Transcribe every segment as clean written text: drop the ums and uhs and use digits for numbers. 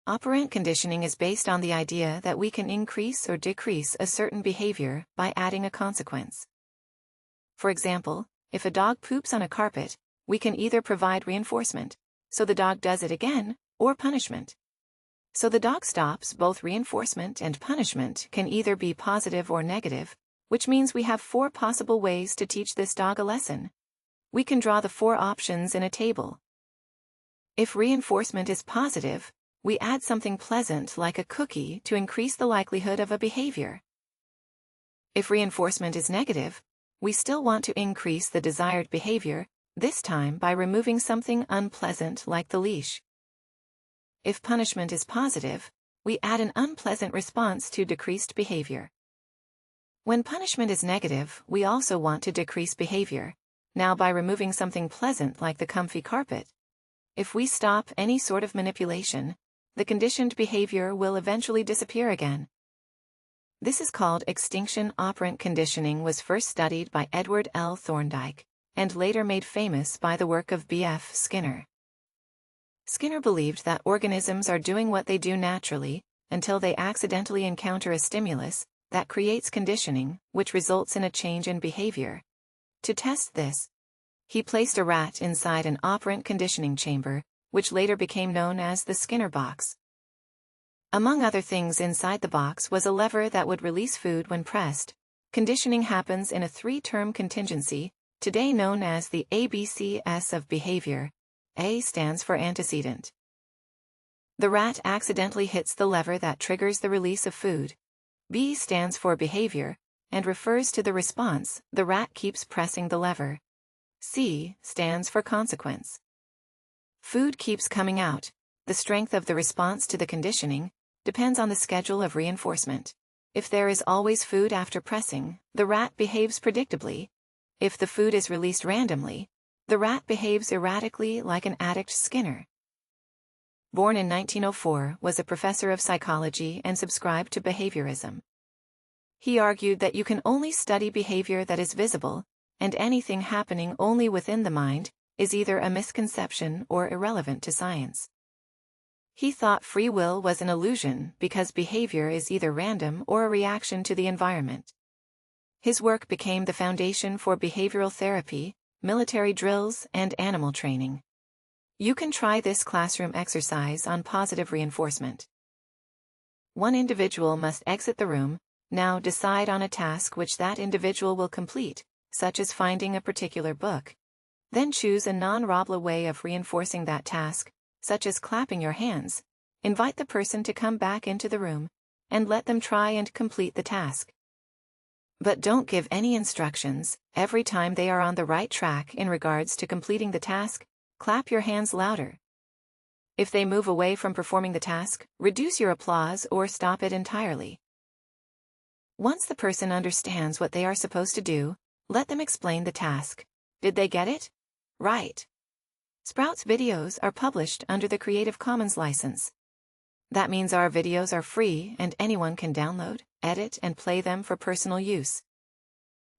Operant conditioning is based on the idea that we can increase or decrease a certain behavior by adding a consequence. For example, if a dog poops on a carpet, we can either provide reinforcement, so the dog does it again, or punishment. So the dog stops. Both reinforcement and punishment can either be positive or negative, which means we have 4 possible ways to teach this dog a lesson. We can draw the 4 options in a table. If reinforcement is positive, we add something pleasant like a cookie to increase the likelihood of a behavior. If reinforcement is negative, we still want to increase the desired behavior, this time by removing something unpleasant like the leash. If punishment is positive, we add an unpleasant response to decreased behavior. When punishment is negative, we also want to decrease behavior, now by removing something pleasant like the comfy carpet. If we stop any sort of manipulation, the conditioned behavior will eventually disappear again. This is called extinction. Operant conditioning was first studied by Edward L. Thorndike, and later made famous by the work of B.F. Skinner. Skinner believed that organisms are doing what they do naturally, until they accidentally encounter a stimulus that creates conditioning, which results in a change in behavior. To test this, he placed a rat inside an operant conditioning chamber, which later became known as the Skinner box. Among other things inside the box was a lever that would release food when pressed. Conditioning happens in a 3-term contingency, today known as the ABCs of behavior. A stands for antecedent. The rat accidentally hits the lever that triggers the release of food. B stands for behavior, and refers to the response. The rat keeps pressing the lever. C stands for consequence. Food keeps coming out. The strength of the response to the conditioning depends on the schedule of reinforcement. If there is always food after pressing, the rat behaves predictably. If the food is released randomly, the rat behaves erratically like an addict. Skinner, born in 1904, was a professor of psychology and subscribed to behaviorism. He argued that you can only study behavior that is visible, and anything happening only within the mind is either a misconception or irrelevant to science. He thought free will was an illusion because behavior is either random or a reaction to the environment. His work became the foundation for behavioral therapy, military drills, and animal training. You can try this classroom exercise on positive reinforcement. One individual must exit the room. Now decide on a task which that individual will complete, such as finding a particular book. Then choose a non-robot way of reinforcing that task, such as clapping your hands. Invite the person to come back into the room, and let them try and complete the task. But don't give any instructions. Every time they are on the right track in regards to completing the task, clap your hands louder. If they move away from performing the task, reduce your applause or stop it entirely. Once the person understands what they are supposed to do, let them explain the task. Did they get it? Right. Sprout's videos are published under the Creative Commons license. That means our videos are free and anyone can download, edit, and play them for personal use.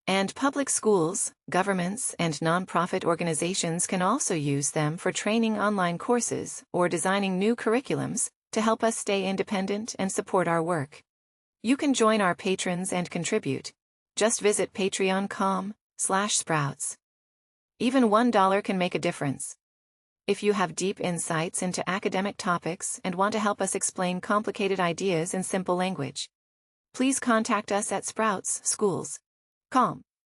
And public schools, governments, and nonprofit organizations can also use them for training online courses or designing new curriculums to help us stay independent and support our work. You can join our patrons and contribute. Just visit patreon.com/sprouts. Even $1 can make a difference. If you have deep insights into academic topics and want to help us explain complicated ideas in simple language, please contact us at sproutsschools.com.